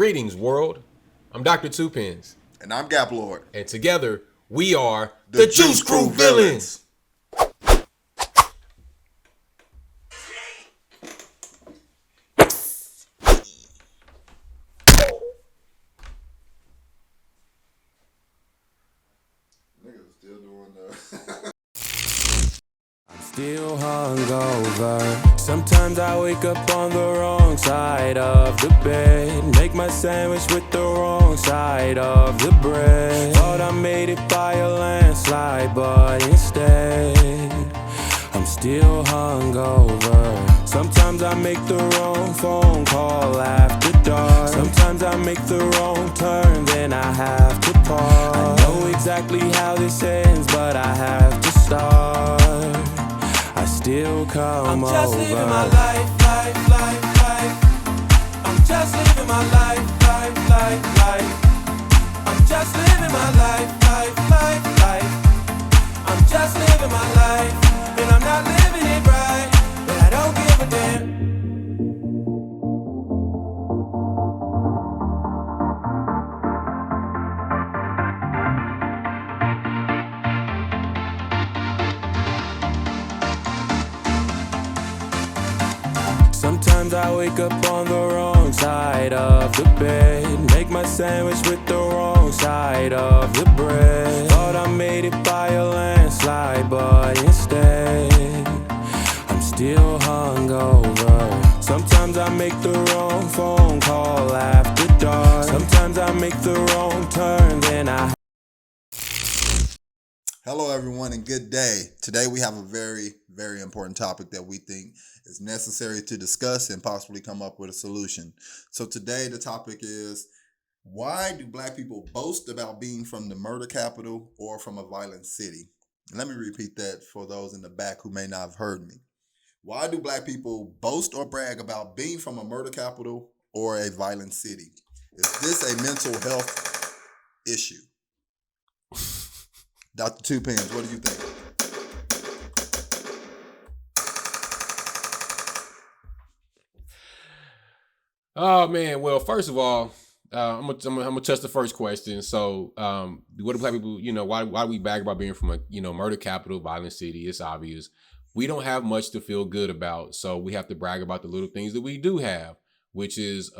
Greetings, world. I'm Dr. Tuepenz. And I'm Gaplord. And together, we are the Juice Crew Villains. Niggas still doing the... Still hungover. Sometimes I wake up on the wrong side of the bed. Make my sandwich with the wrong side of the bread. Thought I made it by a landslide, but instead I'm still hungover. Sometimes I make the wrong phone call after dark. Sometimes I make the wrong turn, then I have to pause. I know exactly how this ends, but I have to start. I still come over. I'm just living my life. I'm just living my life. I'm just living my life. I'm just living my life, and I'm not living it right, but I don't give a damn. Sometimes I wake up on the wrong side of the bed. Make my sandwich with the wrong side of the bread. Thought I made it by a landslide, but instead I'm still hungover. Sometimes I make the wrong phone call after dark. Sometimes I make the wrong turn, then I... Hello, everyone, and good day. Today we have a very, very important topic that we think is necessary to discuss and possibly come up with a solution. So today the topic is, why do black people boast about being from the murder capital or from a violent city? And let me repeat that for those in the back who may not have heard me. Why do black people boast or brag about being from a murder capital or a violent city? Is this a mental health issue? Dr. Tuepenz, what do you think? Oh, man. Well, first of all, I'm gonna touch the first question. So, what do black people, why do we brag about being from a, murder capital, violent city? It's obvious. We don't have much to feel good about. So we have to brag about the little things that we do have, which is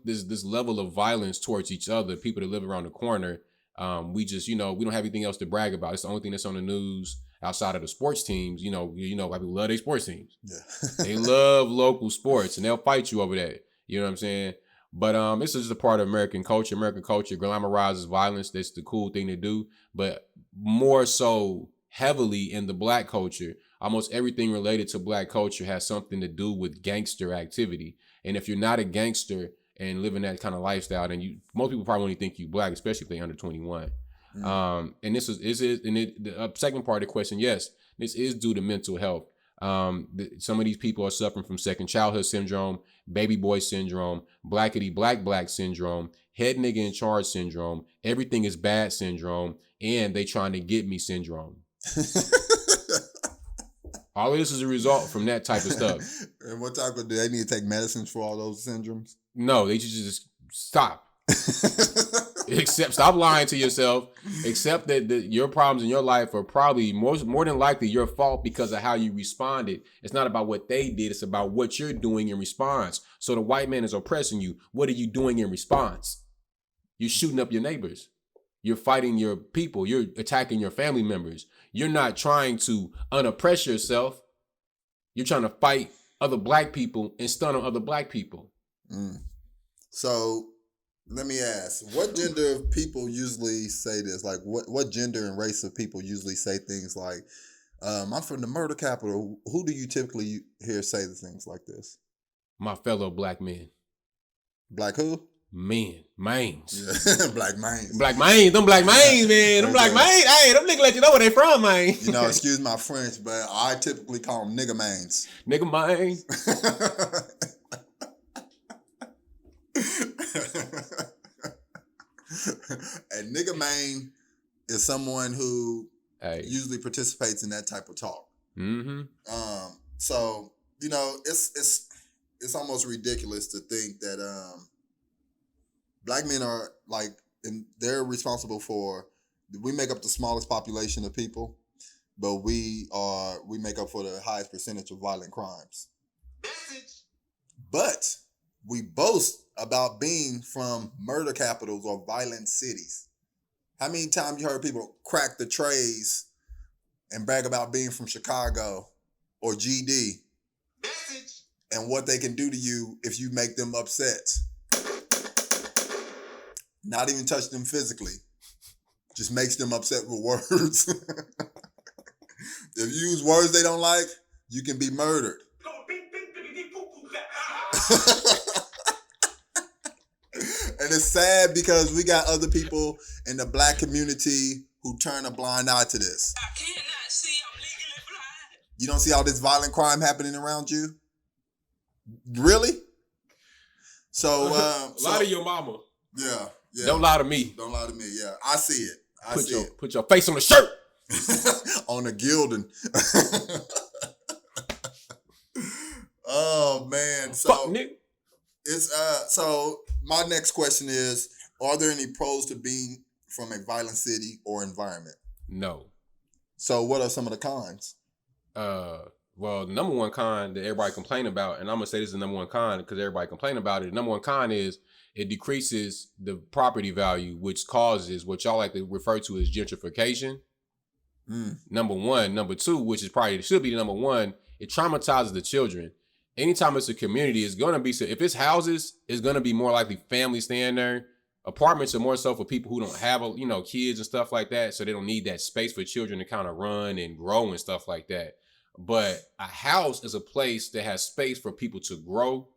this level of violence towards each other, people that live around the corner. We just, we don't have anything else to brag about. It's the only thing that's on the news outside of the sports teams. White people love their sports teams. Yeah. They love local sports and they'll fight you over that. You know what I'm saying? But this is just a part of American culture. American culture glamorizes violence. That's the cool thing to do. But more so heavily in the black culture, almost everything related to black culture has something to do with gangster activity. And if you're not a gangster and living that kind of lifestyle, then most people probably only think you black, especially if they're under 21. Mm. And the second part of the question, yes, this is due to mental health. Some of these people are suffering from second childhood syndrome, baby boy syndrome, blackity black syndrome, head nigga in charge syndrome, everything is bad syndrome, and they trying to get me syndrome. All of this is a result from that type of stuff. And what type of, do they need to take medicines for all those syndromes? No, they just stop. Stop lying to yourself. Accept that your problems in your life are probably more than likely your fault because of how you responded. It's not about what they did. It's about what you're doing in response. So the white man is oppressing you. What are you doing in response? You're shooting up your neighbors. You're fighting your people. You're attacking your family members. You're not trying to unoppress yourself. You're trying to fight other black people and stun on other black people. Mm. So let me ask, what gender of people usually say this? Like, what gender and race of people usually say things like, I'm from the murder capital? Who do you typically hear say the things like this? My fellow black men. Black who? Men. Mains. Yeah. Black mains. Black mains. Them black mains, man. Them black mains. Hey, them niggas let you know where they from, man. Excuse my French, but I typically call them nigga mains. Nigga mains. A nigga main is someone who usually participates in that type of talk. Mm-hmm. So it's almost ridiculous to think that Black men are like, and they're responsible for. We make up the smallest population of people, but we make up for the highest percentage of violent crimes. But we boast about being from murder capitals or violent cities. How many times you heard people crack the trays and brag about being from Chicago or GD and what they can do to you if you make them upset? Not even touch them physically. Just makes them upset with words. If you use words they don't like, you can be murdered. And it's sad because we got other people in the black community who turn a blind eye to this. I cannot see, I'm legally blind. You don't see all this violent crime happening around you? Really? So, lie to your mama. Yeah. Don't lie to me. Don't lie to me. Yeah, I see it. Put your face on the shirt. On the gilding. Oh man. So fuck, nigga. It's so my next question is, are there any pros to being from a violent city or environment? No. So what are some of the cons? Well, the number one con that everybody complain about, and I'm gonna say this is the number one con because everybody complain about it. The number one con is it decreases the property value, which causes what y'all like to refer to as gentrification. Number one. Number two, which is probably should be the number one, it traumatizes the children. Anytime it's a community, it's gonna be, if it's houses, it's gonna be more likely families staying there. Apartments are more so for people who don't have, kids and stuff like that, so they don't need that space for children to kind of run and grow and stuff like that. But a house is a place that has space for people to grow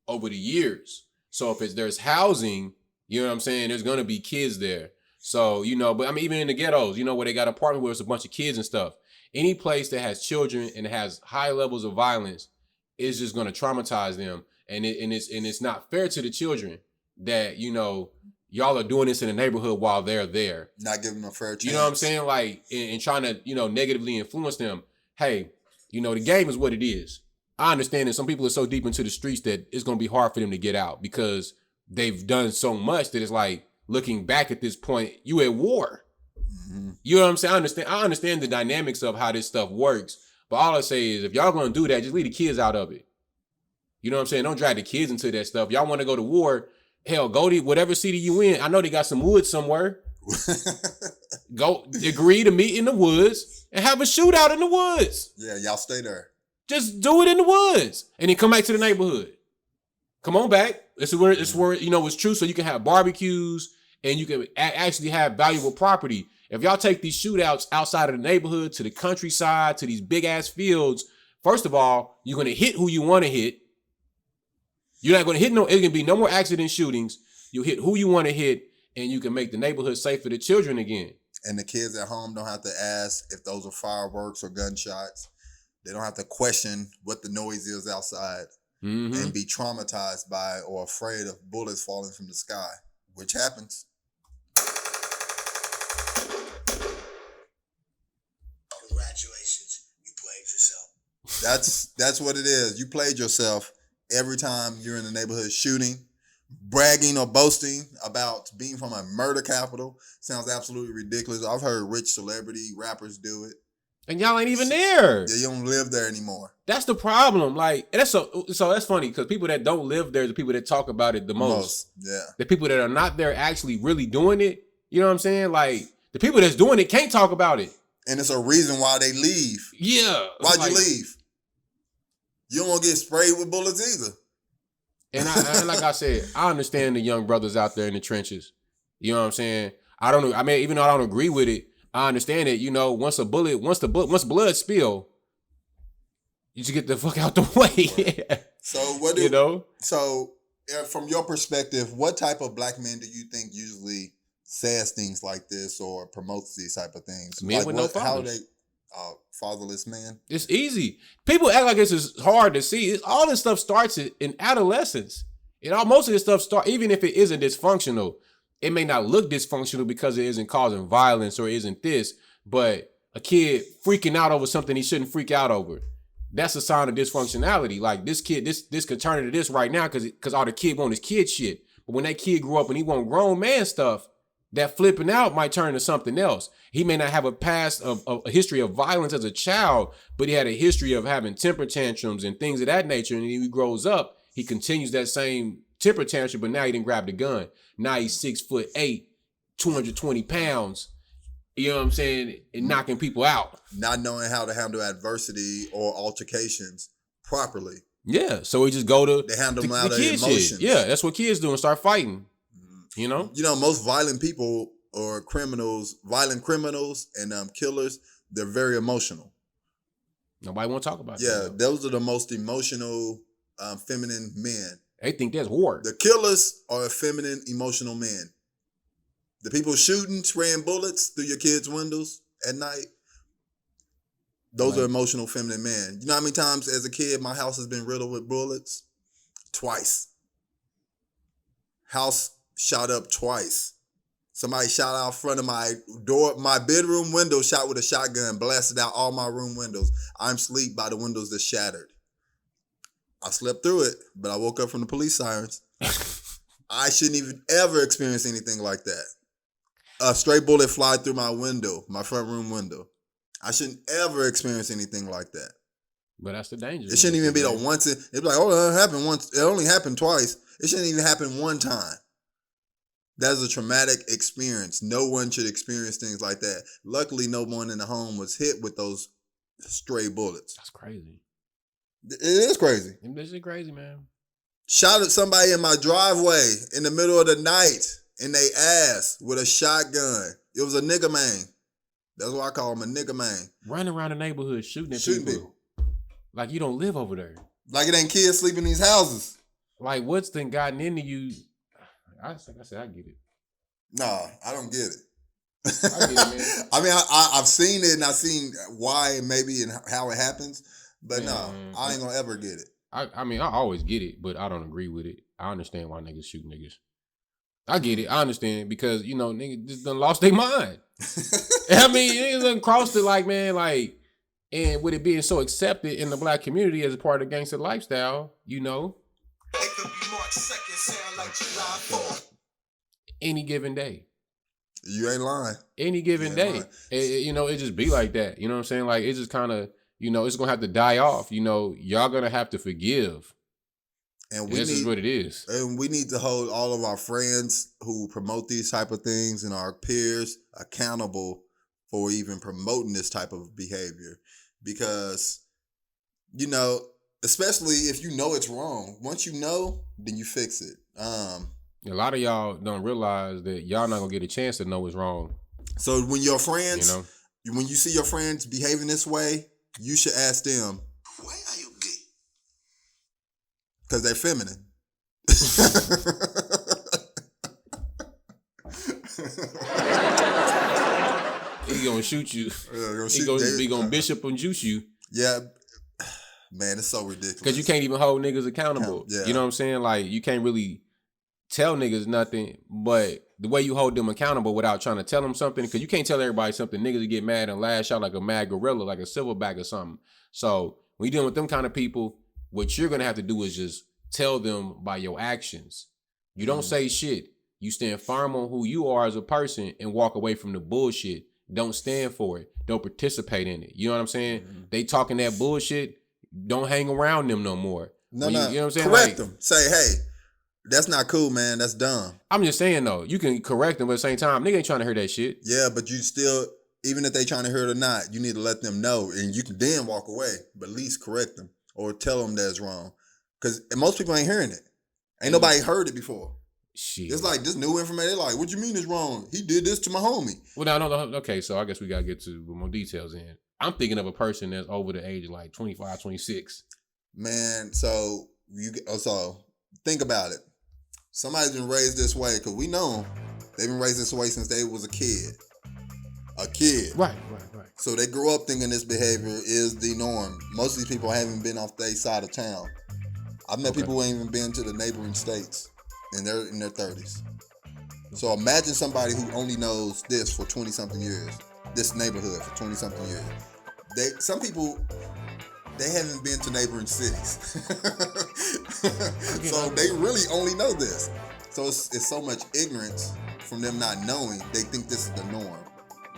over the years. So if there's housing, you know what I'm saying, there's gonna be kids there. So, but I mean, even in the ghettos, where they got apartments where it's a bunch of kids and stuff. Any place that has children and has high levels of violence is just gonna traumatize them. And it's not fair to the children that, y'all are doing this in the neighborhood while they're there. Not giving them a fair chance. You know what I'm saying? Like, and trying to, negatively influence them. Hey, the game is what it is. I understand that some people are so deep into the streets that it's going to be hard for them to get out because they've done so much that it's like, looking back at this point, you at war. Mm-hmm. You know what I'm saying? I understand the dynamics of how this stuff works, but all I say is if y'all going to do that, just leave the kids out of it. You know what I'm saying? Don't drag the kids into that stuff. Y'all want to go to war, hell, go to whatever city you in. I know they got some woods somewhere. Go agree to meet in the woods and have a shootout in the woods. Yeah, y'all stay there. Just do it in the woods and then come back to the neighborhood. Come on back. It's where it's true. So you can have barbecues and you can actually have valuable property. If y'all take these shootouts outside of the neighborhood to the countryside, to these big ass fields, first of all, you're going to hit who you want to hit. You're not going to hit it can be no more accident shootings. You hit who you want to hit and you can make the neighborhood safe for the children again. And the kids at home don't have to ask if those are fireworks or gunshots. They don't have to question what the noise is outside and be traumatized by or afraid of bullets falling from the sky, which happens. Congratulations, you played yourself. That's what it is. You played yourself every time you're in the neighborhood shooting. Bragging or boasting about being from a murder capital sounds absolutely ridiculous. I've heard rich celebrity rappers do it. And y'all ain't even there. Yeah, you don't live there anymore. That's the problem. Like, and that's so that's funny because people that don't live there are the people that talk about it the most. Yeah. The people that are not there actually really doing it, you know what I'm saying? Like, the people that's doing it can't talk about it. And it's a reason why they leave. Yeah. Why'd you leave? You don't want to get sprayed with bullets either. And like I said, I understand the young brothers out there in the trenches. You know what I'm saying? Even though I don't agree with it, I understand it. Once blood spill, you just get the fuck out the way. So So from your perspective, what type of black men do you think usually says things like this or promotes these type of things? Men with no fathers. Fatherless man. It's easy. People act like it's hard to see. All this stuff starts in adolescence. Most of this stuff even if it isn't dysfunctional, it may not look dysfunctional because it isn't causing violence or isn't this, but a kid freaking out over something he shouldn't freak out over. That's a sign of dysfunctionality. Like this kid, this could turn into this right now because all the kid want is kid shit. But when that kid grew up and he want grown man stuff, that flipping out might turn to something else. He may not have a past of a history of violence as a child, but he had a history of having temper tantrums and things of that nature. And when he grows up, he continues that same temper tantrum, but now he didn't grab the gun. Now he's 6'8", 220 pounds. You know what I'm saying? And knocking people out. Not knowing how to handle adversity or altercations properly. Yeah, so he just go to they handle them out of emotions. emotions. Yeah, that's what kids do and start fighting. You know? You know, most violent people or criminals, violent criminals and killers, they're very emotional. Nobody want to talk about that. Yeah, those are the most emotional, feminine men. They think that's war. The killers are feminine, emotional men. The people shooting, spraying bullets through your kids' windows at night, those are emotional, feminine men. You know how many times as a kid my house has been riddled with bullets? Twice. House shot up twice. Somebody shot out front of my door, my bedroom window, shot with a shotgun, blasted out all my room windows. I'm asleep by the windows that shattered. I slept through it, but I woke up from the police sirens. I shouldn't even ever experience anything like that. A stray bullet fly through my window, my front room window. I shouldn't ever experience anything like that. But that's the danger. It shouldn't even be the once. It's like, oh, it happened once. It only happened twice. It shouldn't even happen one time. That's a traumatic experience. No one should experience things like that. Luckily, no one in the home was hit with those stray bullets. That's crazy. It is crazy. This is crazy, man. Shot at somebody in my driveway in the middle of the night in they ass with a shotgun. It was a nigga man. That's why I call him a nigga man. Running around the neighborhood shooting at people. Like you don't live over there. Like it ain't kids sleeping in these houses. Like what's then gotten into you? I said, I get it. Nah, I don't get it. I get it, man. I mean, I've seen it and I've seen why maybe and how it happens. But no, I ain't gonna ever get it. I mean, I always get it, but I don't agree with it. I understand why niggas shoot niggas. I get it. I understand because, you know, niggas just done lost their mind. I mean, niggas done crossed it like, man, like, and with it being so accepted in the black community as a part of the gangster lifestyle, you know. It could be March 2nd, sound like July 4th. Any given day. You ain't lying. Any given day. You know, it just be like that. You know what I'm saying? Like, it just kind of, you know, it's going to have to die off. You know, y'all going to have to forgive. And this is what it is. And we need to hold all of our friends who promote these type of things and our peers accountable for even promoting this type of behavior. Because, you know, especially if you know it's wrong. Once you know, then you fix it. A lot of y'all don't realize that y'all not going to get a chance to know it's wrong. So when your friends, you know? When you see your friends behaving this way, you should ask them, why are you gay? Because they're feminine. He gonna shoot you. He gonna bishop and juice you. Yeah. Man, it's so ridiculous. Because you can't even hold niggas accountable. Yeah. You know what I'm saying? Like, you can't really tell niggas nothing, but the way you hold them accountable without trying to tell them something, because you can't tell everybody something. Niggas will get mad and lash out like a mad gorilla, like a silverback or something. So when you're dealing with them kind of people, what you're going to have to do is just tell them by your actions. You don't say shit. You stand firm on who you are as a person and walk away from the bullshit. Don't stand for it. Don't participate in it. You know what I'm saying? Mm-hmm. They talking that bullshit. Don't hang around them no more. No. You know what I'm saying? Correct them. Say, hey, that's not cool, man. That's dumb. I'm just saying, though, you can correct them, but at the same time, nigga ain't trying to hear that shit. Yeah, but you still, even if they trying to hear it or not, you need to let them know, and you can then walk away, but at least correct them or tell them that's wrong. Because most people ain't hearing it. Ain't nobody heard it before. Shit. It's like this new information. They're like, what you mean it's wrong? He did this to my homie. Well, no. Okay, so I guess we got to get to more details in. I'm thinking of a person that's over the age of like 25, 26. Man, so think about it. Somebody's been raised this way because we know them. They've been raised this way since they was a kid. Right. So they grew up thinking this behavior is the norm. Most of these people haven't been off their side of town. I've met people who ain't even been to the neighboring states, and they're in their 30s. So imagine somebody who only knows this for 20-something years, this neighborhood for 20-something years. Some people, they haven't been to neighboring cities. So they really only know this. So it's so much ignorance from them not knowing. They think this is the norm.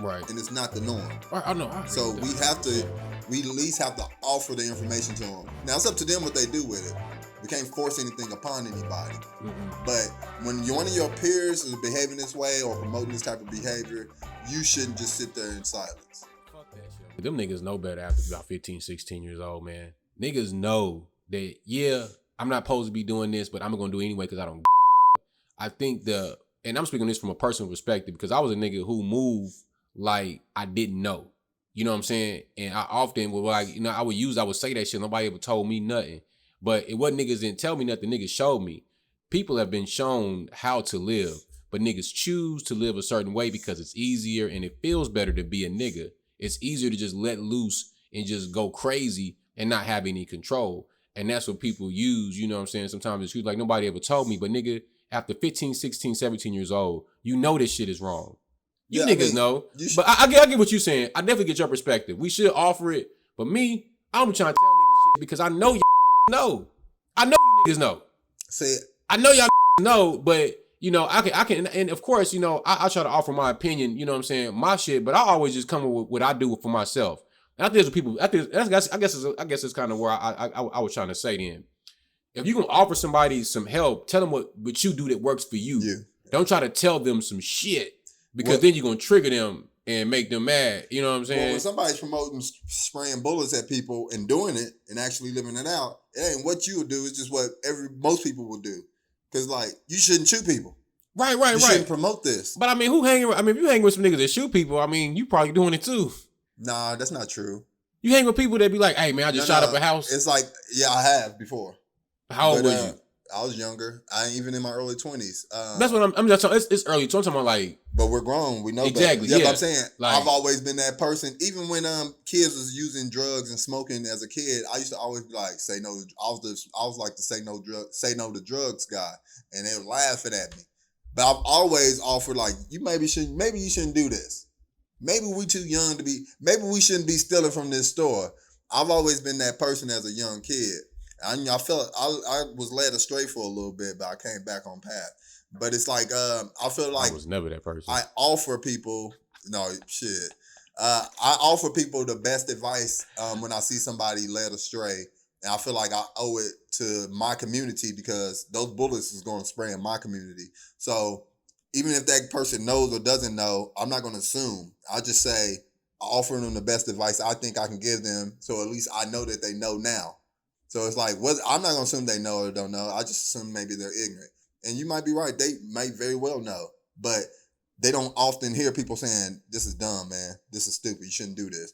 Right. And it's not the norm. I know. So we at least have to offer the information to them. Now it's up to them what they do with it. We can't force anything upon anybody. Mm-hmm. But when one of your peers is behaving this way or promoting this type of behavior, you shouldn't just sit there in silence. Fuck that shit. Them niggas know better after about 15, 16 years old, man. Niggas know that, yeah, I'm not supposed to be doing this, but I'm going to do it anyway because I don't. I think and I'm speaking this from a personal perspective because I was a nigga who moved like I didn't know. You know what I'm saying? And I often would I would say that shit. Nobody ever told me nothing. But it wasn't niggas didn't tell me nothing. Niggas showed me. People have been shown how to live, but niggas choose to live a certain way because it's easier and it feels better to be a nigga. It's easier to just let loose and just go crazy and not have any control. And that's what people use, you know what I'm saying? Sometimes it's like nobody ever told me, but nigga, after 15, 16, 17 years old, you know this shit is wrong. You niggas know. But I get what you're saying. I definitely get your perspective. We should offer it. But me, I'm trying to tell niggas shit because I know y'all niggas know. I know you niggas know. Say it. I know y'all know, but you know, I can, and of course, you know, I try to offer my opinion, you know what I'm saying, my shit, but I always just come with what I do for myself. And I think that's what people, I guess it's kind of where I was trying to say then. If you can offer somebody some help, tell them what you do that works for you. Yeah. Don't try to tell them some shit because then you're going to trigger them and make them mad. You know what I'm saying? Well, when somebody's promoting spraying bullets at people and doing it and actually living it out, it ain't what you would do. It's just what most people will do. Because, like, you shouldn't shoot people. Right. You shouldn't promote this. But, I mean, if you hang with some niggas that shoot people, I mean, you probably doing it too. Nah, that's not true. You hang with people that be like, hey, man, I just shot up a house. It's like, yeah, I have before. How old was you? I was younger. I ain't even in my early 20s. That's what I'm just talking. It's early. So I'm talking about like. But we're grown. We know exactly. Yeah, Yeah. But I'm saying like, I've always been that person. Even when kids was using drugs and smoking as a kid, I used to always be like, say no. I was like the say no to drugs guy, and they were laughing at me. But I've always offered like, maybe you shouldn't do this. Maybe we too young to be. Maybe we shouldn't be stealing from this store. I've always been that person as a young kid. I felt I was led astray for a little bit, but I came back on path. But it's like I feel like I was never that person. I offer people I offer people the best advice when I see somebody led astray, and I feel like I owe it to my community because those bullets is going to spray in my community. So even if that person knows or doesn't know, I'm not going to assume. I just say I offer them the best advice I think I can give them, so at least I know that they know now. So it's like, I'm not going to assume they know or don't know. I just assume maybe they're ignorant. And you might be right. They might very well know. But they don't often hear people saying, this is dumb, man. This is stupid. You shouldn't do this.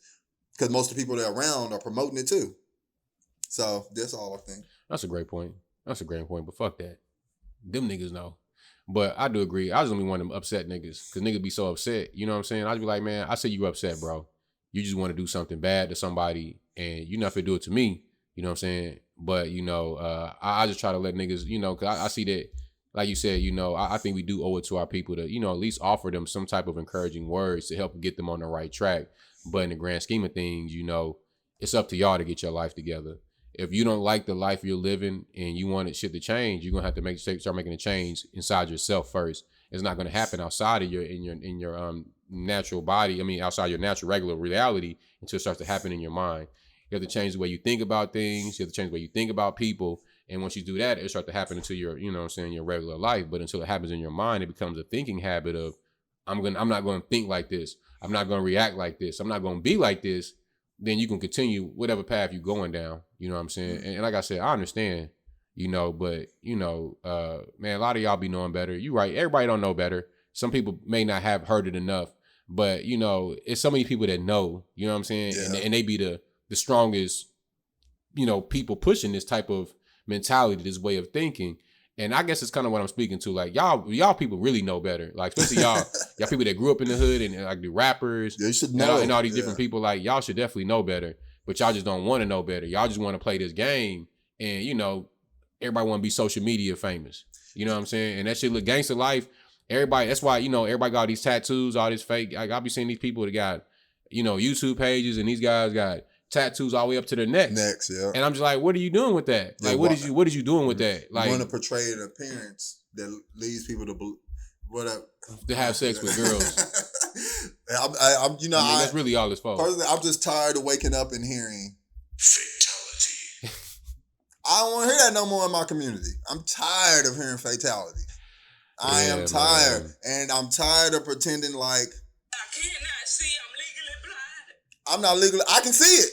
Because most of the people that are around are promoting it too. So that's all I think. That's a great point. But fuck that. Them niggas know. But I do agree. I just don't be one of them upset niggas. Because niggas be so upset. You know what I'm saying? I'd be like, man, I say you upset, bro. You just want to do something bad to somebody. And you're not finna do it to me. You know what I'm saying? But, you know, I just try to let niggas, you know, because I see that, like you said, you know, I think we do owe it to our people to, you know, at least offer them some type of encouraging words to help get them on the right track. But in the grand scheme of things, you know, it's up to y'all to get your life together. If you don't like the life you're living and you want shit to change, you're going to have to start making a change inside yourself first. It's not going to happen outside of your natural body. I mean, outside your natural regular reality until it starts to happen in your mind. You have to change the way you think about things. You have to change the way you think about people. And once you do that, it starts to happen into your, you know what I'm saying, your regular life. But until it happens in your mind, it becomes a thinking habit of, I'm not going to think like this. I'm not going to react like this. I'm not going to be like this. Then you can continue whatever path you're going down. You know what I'm saying? And like I said, I understand, you know, but, you know, man, a lot of y'all be knowing better. You're right. Everybody don't know better. Some people may not have heard it enough. But, you know, it's so many people that know, you know what I'm saying? Yeah. And they be the strongest, you know, people pushing this type of mentality, this way of thinking. And I guess it's kind of what I'm speaking to. Like, y'all people really know better. Like, especially y'all people that grew up in the hood and like the rappers. They should know. And all these different people, like, y'all should definitely know better. But y'all just don't want to know better. Y'all just want to play this game. And, you know, everybody want to be social media famous. You know what I'm saying? And that shit look gangster life. Everybody, that's why, you know, everybody got these tattoos, all this fake. I'll be seeing these people that got, you know, YouTube pages, and these guys got tattoos all the way up to their necks. Yeah. And I'm just like, what are you doing with that? Like, what is you doing with that? Like, you want to portray an appearance that leads people to whatever To have sex with girls. I'm you know, I mean, that's really all it's for. Personally, I'm just tired of waking up and hearing fatality. I don't want to hear that no more in my community. I'm tired of hearing fatality. I am tired, man. And I'm tired of pretending like I cannot see. I'm legally blind. I'm not legally. I can see it.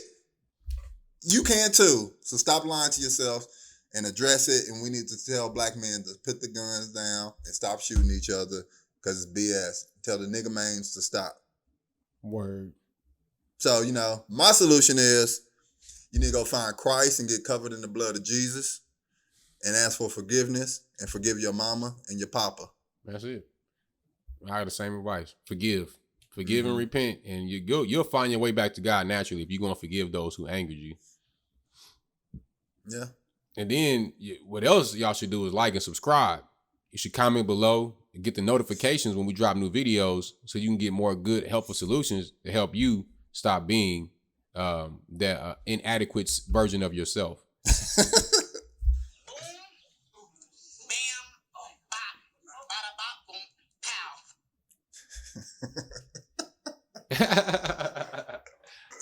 You can too. So stop lying to yourself and address it. And we need to tell black men to put the guns down and stop shooting each other because it's BS. Tell the nigga mains to stop. Word. So, you know, my solution is you need to go find Christ and get covered in the blood of Jesus and ask for forgiveness and forgive your mama and your papa. That's it. I have the same advice. Forgive and repent, and you'll find your way back to God naturally if you're going to forgive those who angered you. Yeah. And then what else y'all should do is like and subscribe. You should comment below and get the notifications when we drop new videos so you can get more good, helpful solutions to help you stop being that inadequate version of yourself.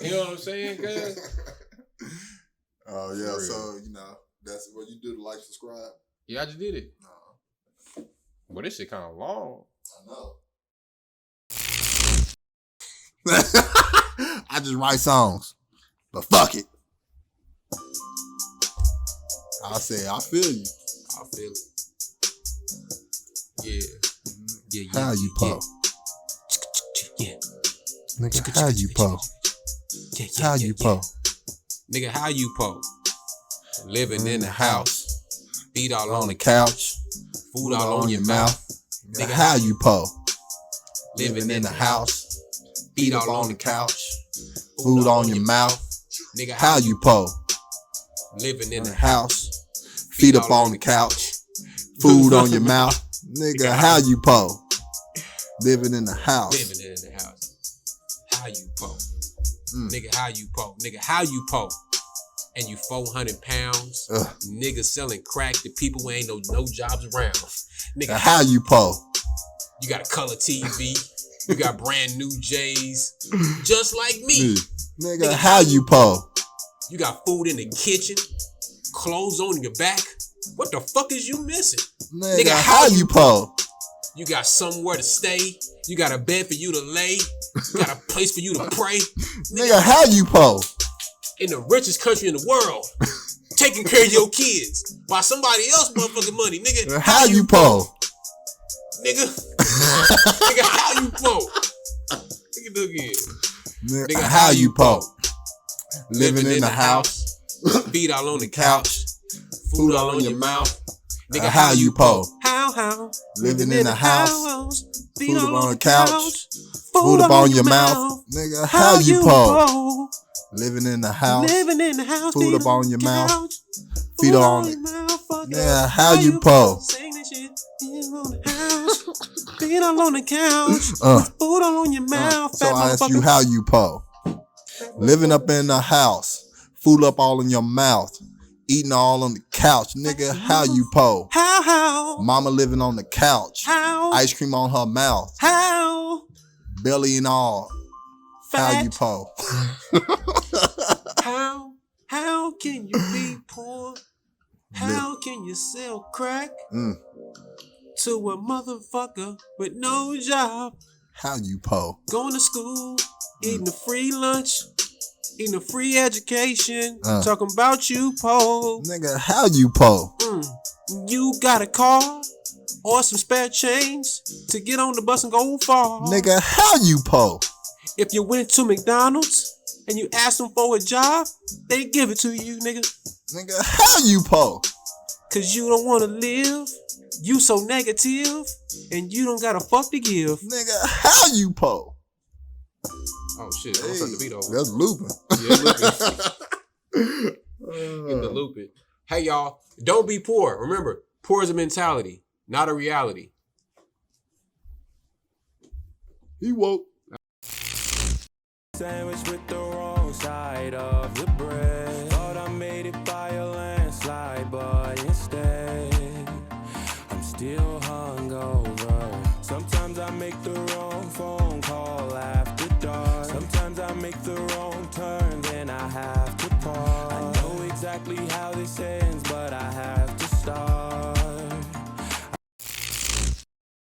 You know what I'm saying, cuz? Oh, yeah. So, you know, that's what you do to like, subscribe. Yeah, I just did it. No. But this shit kind of long. I know. I just write songs. But fuck it. I say, I feel you. I feel it. Yeah. How you po? Yeah. Nigga, how you po? How you po? Nigga, how you po? Living in the house. Feet all on the couch. Food all on your mouth. Nigga, how you po? Living in the house. Feet all on the couch. Food on your mouth. Nigga, how you po? Living in the house. Feet up on the couch. Food on your mouth. Nigga, how you po? Living in the house. Living in the house. How you po? Nigga, how you po? Nigga, how you po? And you 400 pounds. Nigga selling crack to people who ain't no jobs around. Nigga, how you po? You got a color TV. You got brand new J's. Just like me. Nigga, how you po? You got food in the kitchen. Clothes on your back. What the fuck is you missing? Nigga, how you po? You got somewhere to stay. You got a bed for you to lay. You got a place for you to pray. Nigga, how you po? In the richest country in the world. Taking care of your kids. By somebody else motherfucking money. Nigga, how you po? Nigga. Nigga, how you po? Nigga, do again. Nigga, how you po? Living in the house. Feet all on the couch. Food all on your mouth. Nigga, how you po? How? Living in the house. Food up on the couch. Food up on your mouth. Nigga, how you po? Living in the house. Food up on your mouth. Feet on it. Nigga, how you po? Feet all on the couch. Food all on your mouth. So I ask you, how you po? Living up in the house. Food up all in your mouth. Eating all on the couch. Nigga, how you po? How? Mama living on the couch. How? Ice cream on her mouth. How? Belly and all. Fat. How you po? How can you be poor? How can you sell crack to a motherfucker with no job? How you po? Going to school, eating a free lunch, eating a free education, talking about you, po. Nigga, how you po? You got a car or some spare change to get on the bus and go far. Nigga, how you po? If you went to McDonald's and you asked them for a job, they give it to you, nigga. Nigga, how you po? Cause you don't wanna live, you so negative, and you don't got a fuck to give. Nigga, how you po? Oh shit, I'm starting to beat over. That's looping. Yeah, looping. Get the looping. Hey y'all, don't be poor. Remember, poor is a mentality, not a reality. He woke. Sandwich with the wrong side of the bread. Thought I made it by a landslide, but instead I'm still make the wrong turn, then I have to pause. I know exactly how this ends, but I have